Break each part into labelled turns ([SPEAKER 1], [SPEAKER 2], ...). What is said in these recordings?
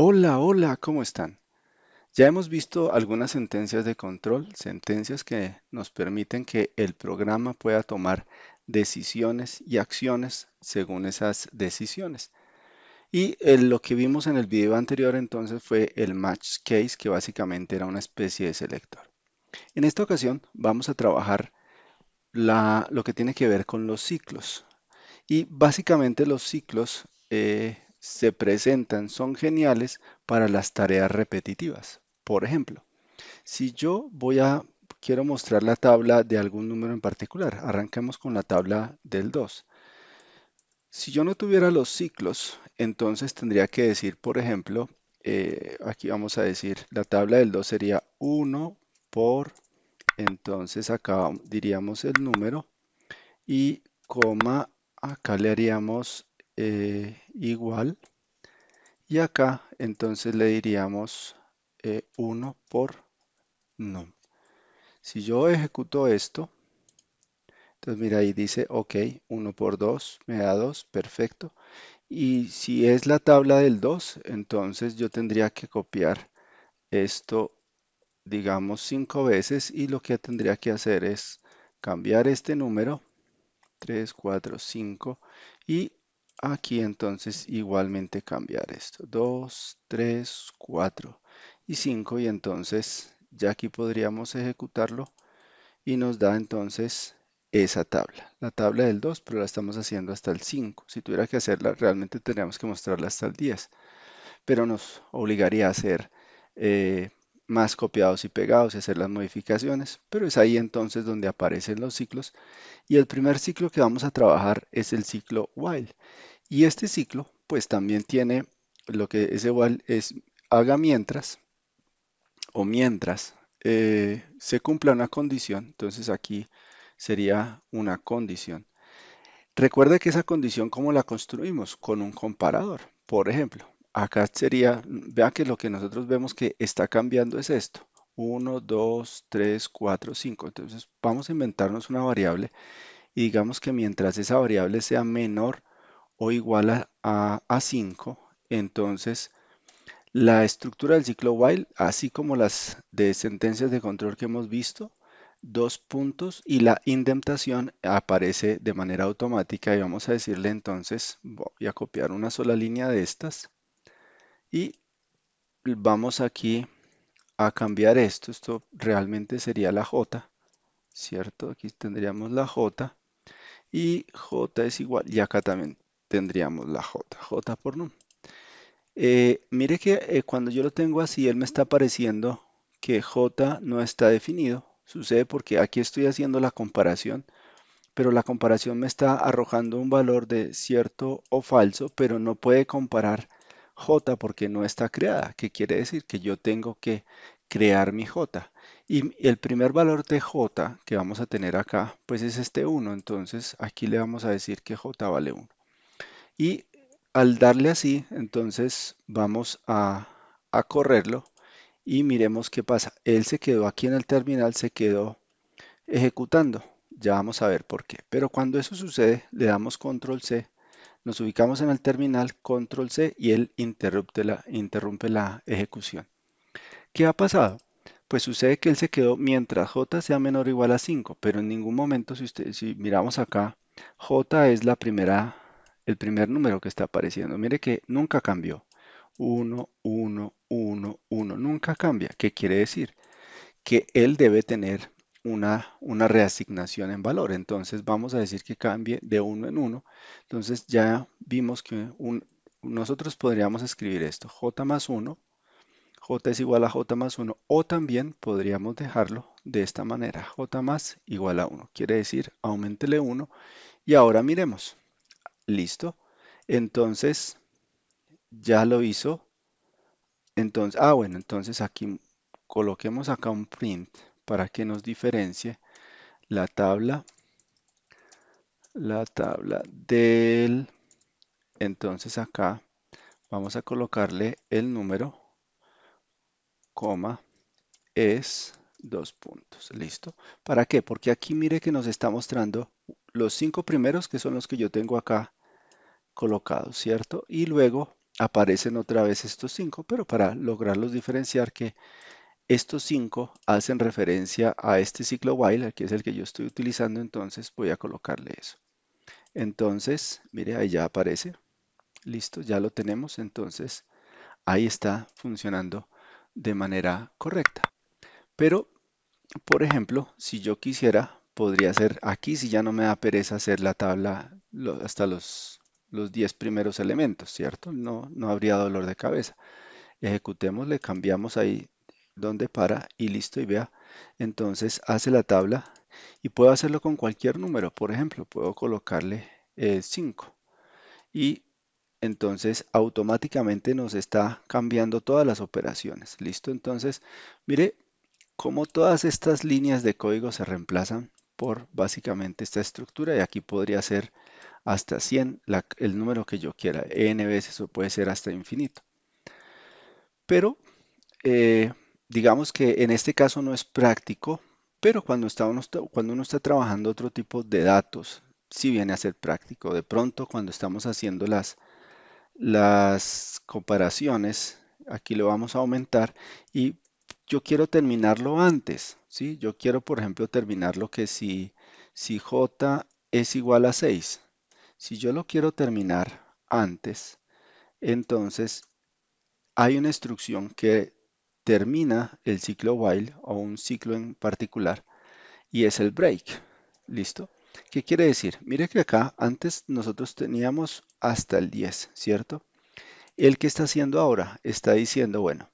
[SPEAKER 1] Hola, hola, ¿cómo están? Ya hemos visto algunas sentencias de control, sentencias que nos permiten que el programa pueda tomar decisiones y acciones según esas decisiones. Y lo que vimos en el video anterior entonces fue el match case, que básicamente era una especie de selector. En esta ocasión vamos a trabajar lo que tiene que ver con los ciclos. Y básicamente los ciclos se presentan, son geniales para las tareas repetitivas. Por ejemplo, si quiero mostrar la tabla de algún número en particular, arranquemos con la tabla del 2. Si yo no tuviera los ciclos, entonces tendría que decir, por ejemplo, aquí vamos a decir, la tabla del 2 sería 1 por, entonces acá diríamos el número y coma, acá le haríamos igual y acá entonces le diríamos 1 por num. Si yo ejecuto esto, entonces mira ahí dice, ok, 1 por 2 me da 2, perfecto. Y si es la tabla del 2, entonces yo tendría que copiar esto, digamos, 5 veces y lo que tendría que hacer es cambiar este número, 3, 4, 5, y aquí entonces igualmente cambiar esto, 2, 3, 4 y 5, y entonces ya aquí podríamos ejecutarlo y nos da entonces esa tabla, la tabla del 2, pero la estamos haciendo hasta el 5. Si tuviera que hacerla, realmente tendríamos que mostrarla hasta el 10, pero nos obligaría a hacer eh, más copiados y pegados y hacer las modificaciones, pero es ahí entonces donde aparecen los ciclos. Y el primer ciclo que vamos a trabajar es el ciclo while. Y este ciclo pues también tiene lo que ese while es haga mientras o mientras se cumpla una condición, entonces aquí sería una condición. Recuerda que esa condición, ¿cómo la construimos? Con un comparador. Por ejemplo, acá sería, vea que lo que nosotros vemos que está cambiando es esto. 1, 2, 3, 4, 5. Entonces vamos a inventarnos una variable y digamos que mientras esa variable sea menor o igual a 5, entonces la estructura del ciclo while, así como las de sentencias de control que hemos visto, dos puntos y la indentación aparece de manera automática y vamos a decirle entonces, voy a copiar una sola línea de estas y vamos aquí a cambiar esto. Esto realmente sería la J, ¿cierto? Aquí tendríamos la J y J es igual, y acá también tendríamos la J, J por num. Mire que cuando yo lo tengo así, él me está apareciendo que J no está definido. Sucede porque aquí estoy haciendo la comparación, pero la comparación me está arrojando un valor de cierto o falso, pero no puede comparar J porque no está creada. ¿Qué quiere decir? Que yo tengo que crear mi J. Y el primer valor de J que vamos a tener acá, pues es este 1. Entonces aquí le vamos a decir que J vale 1. Y al darle así, entonces vamos a correrlo y miremos qué pasa. Él se quedó aquí en el terminal, se quedó ejecutando. Ya vamos a ver por qué. Pero cuando eso sucede, le damos control C, nos ubicamos en el terminal, control C y él interrumpe la ejecución. ¿Qué ha pasado? Pues sucede que él se quedó mientras J sea menor o igual a 5, pero en ningún momento, si miramos acá, J es el primer número que está apareciendo. Mire que nunca cambió. 1, 1, 1, 1, nunca cambia. ¿Qué quiere decir? Que él debe tener una reasignación en valor. Entonces vamos a decir que cambie de uno en uno. Entonces ya vimos que nosotros podríamos escribir esto, J más 1, J es igual a J más 1, o también podríamos dejarlo de esta manera, J más igual a 1. Quiere decir, aumentele 1 y ahora miremos. Listo. Entonces ya lo hizo. Entonces, bueno, entonces aquí coloquemos acá un print para que nos diferencie la tabla, la tabla del, entonces acá vamos a colocarle el número, coma, es dos puntos, listo. ¿Para qué? Porque aquí mire que nos está mostrando los 5 primeros que son los que yo tengo acá colocados, ¿cierto? Y luego aparecen otra vez estos 5, pero para lograrlos diferenciar que estos 5 hacen referencia a este ciclo while, que es el que yo estoy utilizando, entonces voy a colocarle eso. Entonces, mire, ahí ya aparece. Listo, ya lo tenemos. Entonces, ahí está funcionando de manera correcta. Pero, por ejemplo, si yo quisiera, podría hacer aquí, si ya no me da pereza hacer la tabla hasta los 10 primeros elementos, ¿cierto? No habría dolor de cabeza. Ejecutemos, le cambiamos ahí donde para y listo y vea. Entonces hace la tabla y puedo hacerlo con cualquier número. Por ejemplo, puedo colocarle 5 y entonces automáticamente nos está cambiando todas las operaciones. Listo, entonces mire cómo todas estas líneas de código se reemplazan por básicamente esta estructura y aquí podría ser hasta 100 el número que yo quiera, n veces o puede ser hasta infinito. Pero eh, digamos que en este caso no es práctico, pero cuando uno está trabajando otro tipo de datos, sí viene a ser práctico. De pronto, cuando estamos haciendo las comparaciones, aquí lo vamos a aumentar y yo quiero terminarlo antes, ¿sí? Yo quiero, por ejemplo, terminarlo que si j es igual a 6, si yo lo quiero terminar antes, entonces hay una instrucción que termina el ciclo while o un ciclo en particular y es el break. ¿Listo? ¿Qué quiere decir? Mire que acá antes nosotros teníamos hasta el 10, ¿cierto? ¿El que está haciendo ahora? Está diciendo, bueno,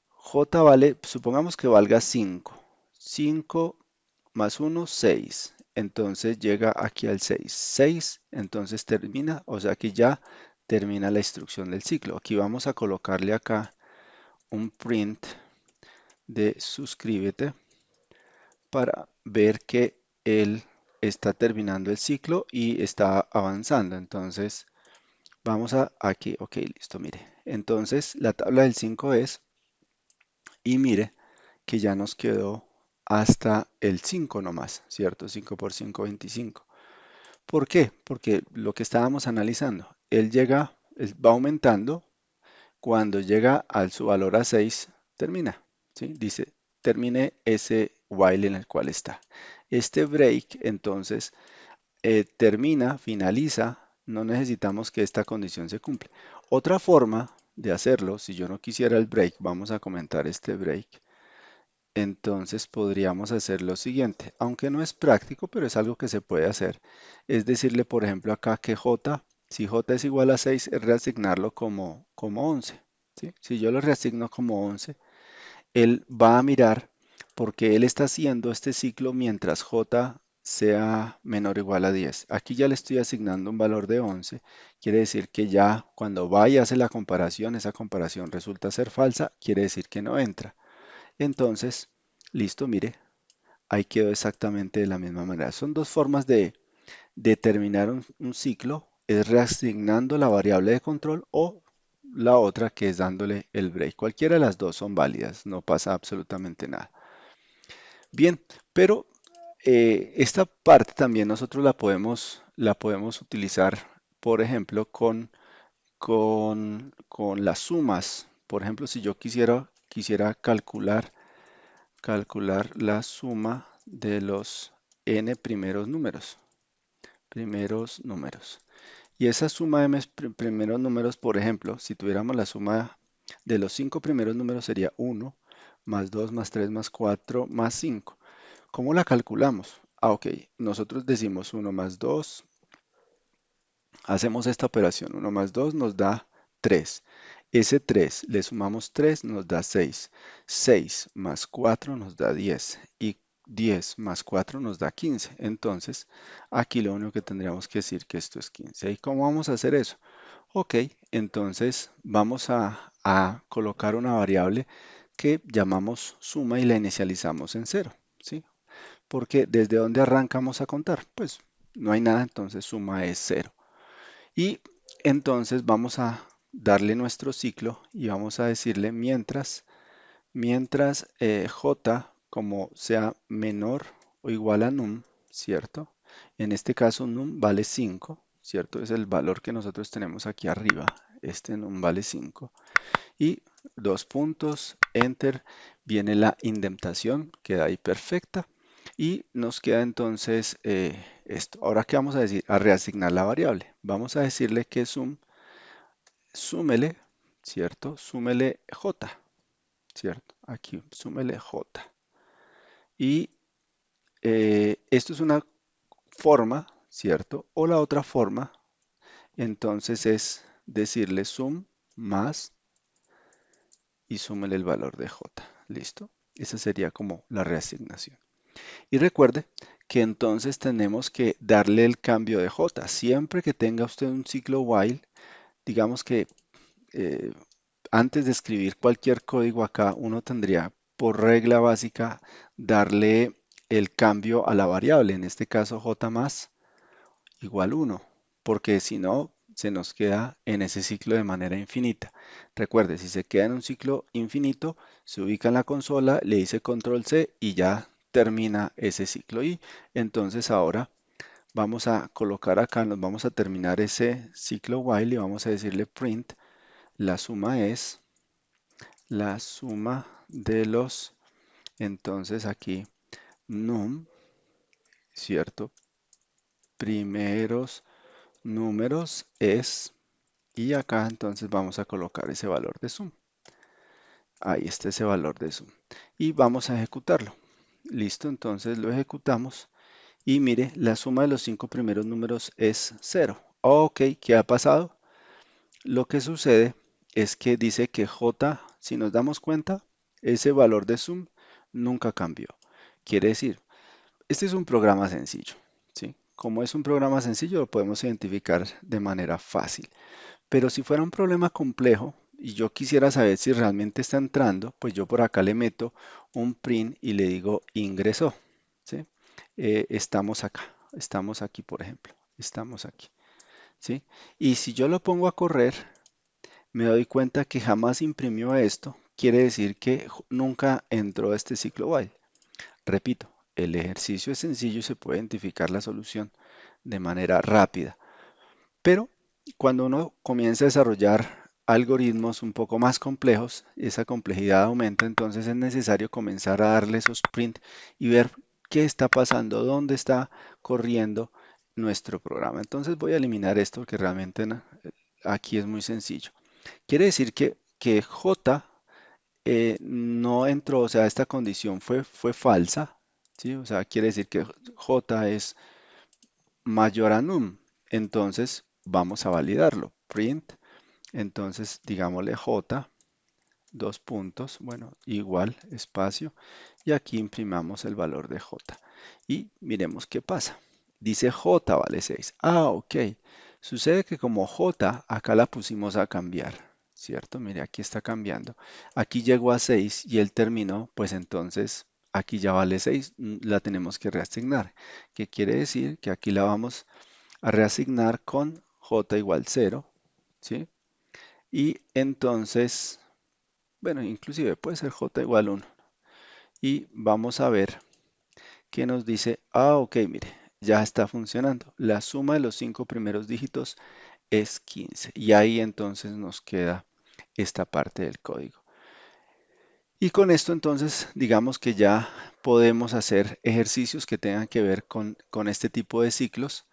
[SPEAKER 1] j vale, supongamos que valga 5. 5 más 1, 6. Entonces llega aquí al 6. 6, entonces termina, o sea que ya termina la instrucción del ciclo. Aquí vamos a colocarle acá un print de suscríbete para ver que él está terminando el ciclo y está avanzando. Entonces, vamos a aquí, ok, listo, mire. Entonces, la tabla del 5 es, y mire que ya nos quedó hasta el 5 nomás, ¿cierto? 5 por 5, 25. ¿Por qué? Porque lo que estábamos analizando, él va aumentando. Cuando llega a su valor a 6, termina. ¿Sí? Dice, termine ese while en el cual está. Este break, entonces, termina, finaliza, no necesitamos que esta condición se cumpla. Otra forma de hacerlo, si yo no quisiera el break, vamos a comentar este break. Entonces podríamos hacer lo siguiente, aunque no es práctico, pero es algo que se puede hacer. Es decirle, por ejemplo, acá que j, si j es igual a 6, es reasignarlo como 11. ¿Sí? Si yo lo reasigno como 11, él va a mirar porque él está haciendo este ciclo mientras j sea menor o igual a 10. Aquí ya le estoy asignando un valor de 11. Quiere decir que ya cuando va y hace la comparación, esa comparación resulta ser falsa, quiere decir que no entra. Entonces, listo, mire, ahí quedó exactamente de la misma manera. Son dos formas de terminar un ciclo, es reasignando la variable de control o la otra que es dándole el break. Cualquiera de las dos son válidas, no pasa absolutamente nada. Bien, pero esta parte también nosotros la podemos utilizar, por ejemplo, con las sumas. Por ejemplo, si yo quisiera calcular la suma de los n primeros números. Y esa suma de mis primeros números, por ejemplo, si tuviéramos la suma de los 5 primeros números sería 1 más 2 más 3 más 4 más 5. ¿Cómo la calculamos? Ok, nosotros decimos 1 más 2, hacemos esta operación, 1 más 2 nos da 3. Ese 3 le sumamos 3 nos da 6. 6 más 4 nos da 10 y 10 más 4 nos da 15. Entonces, aquí lo único que tendríamos que decir que esto es 15. ¿Y cómo vamos a hacer eso? Ok, entonces vamos a colocar una variable que llamamos suma y la inicializamos en 0, ¿sí? Porque ¿desde dónde arrancamos a contar? Pues no hay nada, entonces suma es 0. Y entonces vamos a darle nuestro ciclo y vamos a decirle mientras j como sea menor o igual a num, ¿cierto? En este caso num vale 5, ¿cierto? Es el valor que nosotros tenemos aquí arriba este num vale 5. Y dos puntos, enter, viene la indentación, queda ahí perfecta. Y nos queda entonces esto. Ahora, ¿qué vamos a decir? A reasignar la variable. Vamos a decirle que súmele, ¿cierto? Súmele j, ¿cierto? Aquí, súmele j. Y esto es una forma, ¿cierto? O la otra forma, entonces es decirle sum más y súmele el valor de j. ¿Listo? Esa sería como la reasignación. Y recuerde que entonces tenemos que darle el cambio de j. Siempre que tenga usted un ciclo while, digamos que eh, antes de escribir cualquier código acá, uno tendría por regla básica darle el cambio a la variable, en este caso j más igual 1, porque si no, se nos queda en ese ciclo de manera infinita. Recuerde, si se queda en un ciclo infinito, se ubica en la consola, le dice control C y ya termina ese ciclo. Y entonces ahora vamos a colocar acá, nos vamos a terminar ese ciclo while y vamos a decirle print, la suma es la suma de los, entonces aquí, num, ¿cierto? Primeros números es, y acá entonces vamos a colocar ese valor de sum. Ahí está ese valor de sum. Y vamos a ejecutarlo. Listo, entonces lo ejecutamos. Y mire, la suma de los 5 primeros números es 0. Ok, ¿qué ha pasado? Lo que sucede es que dice que j, si nos damos cuenta, ese valor de sum nunca cambió. Quiere decir, este es un programa sencillo, ¿sí? Como es un programa sencillo, lo podemos identificar de manera fácil. Pero si fuera un problema complejo y yo quisiera saber si realmente está entrando, pues yo por acá le meto un print y le digo ingresó, ¿sí? Estamos acá, estamos aquí, por ejemplo, estamos aquí, ¿sí? Y si yo lo pongo a correr, me doy cuenta que jamás imprimió esto, quiere decir que nunca entró a este ciclo while. Repito, el ejercicio es sencillo y se puede identificar la solución de manera rápida. Pero cuando uno comienza a desarrollar algoritmos un poco más complejos, esa complejidad aumenta, entonces es necesario comenzar a darle esos sprint y ver qué está pasando, dónde está corriendo nuestro programa. Entonces voy a eliminar esto porque realmente aquí es muy sencillo. Quiere decir que J no entró, o sea, esta condición fue falsa, ¿sí? O sea, quiere decir que J es mayor a num. Entonces vamos a validarlo. Print, entonces digámosle j, dos puntos, bueno, igual, espacio, y aquí imprimamos el valor de j. Y miremos qué pasa. Dice j vale 6. Ah, ok. Sucede que como j, acá la pusimos a cambiar, ¿cierto? Mire, aquí está cambiando. Aquí llegó a 6 y él terminó, pues entonces aquí ya vale 6, la tenemos que reasignar. ¿Qué quiere decir? Que aquí la vamos a reasignar con j igual 0, ¿sí? Y entonces, bueno, inclusive puede ser j igual 1. Y vamos a ver qué nos dice. Ah, ok, mire, ya está funcionando. La suma de los 5 primeros dígitos es 15. Y ahí entonces nos queda esta parte del código. Y con esto entonces digamos que ya podemos hacer ejercicios que tengan que ver con este tipo de ciclos.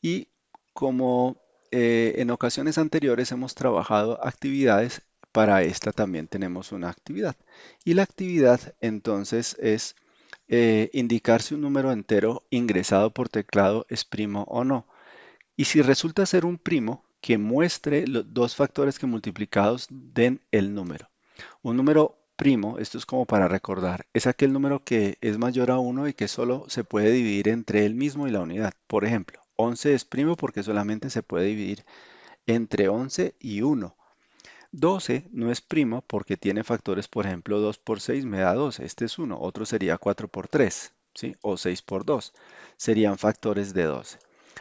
[SPEAKER 1] Y como en ocasiones anteriores hemos trabajado actividades, para esta también tenemos una actividad. Y la actividad entonces es indicar si un número entero ingresado por teclado es primo o no. Y si resulta ser un primo, que muestre los dos factores que multiplicados den el número. Un número primo, esto es como para recordar, es aquel número que es mayor a 1 y que solo se puede dividir entre él mismo y la unidad. Por ejemplo, 11 es primo porque solamente se puede dividir entre 11 y 1. 12 no es primo porque tiene factores, por ejemplo, 2 por 6 me da 12, este es 1, otro sería 4 por 3, ¿sí? O 6 por 2, serían factores de 12.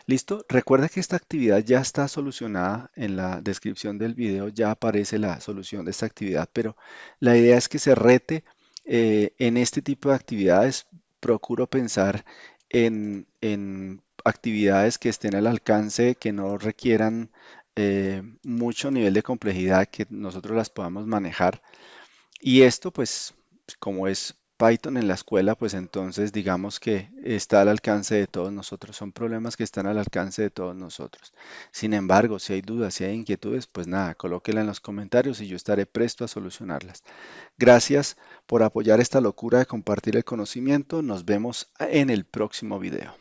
[SPEAKER 1] ¿Listo? Recuerda que esta actividad ya está solucionada en la descripción del video, ya aparece la solución de esta actividad, pero la idea es que se rete en este tipo de actividades. Procuro pensar en actividades que estén al alcance, que no requieran mucho nivel de complejidad que nosotros las podamos manejar. Y esto, pues, como es Python en la escuela, pues entonces digamos que está al alcance de todos nosotros. Son problemas que están al alcance de todos nosotros. Sin embargo, si hay dudas, si hay inquietudes, pues nada, colóquela en los comentarios y yo estaré presto a solucionarlas. Gracias por apoyar esta locura de compartir el conocimiento. Nos vemos en el próximo video.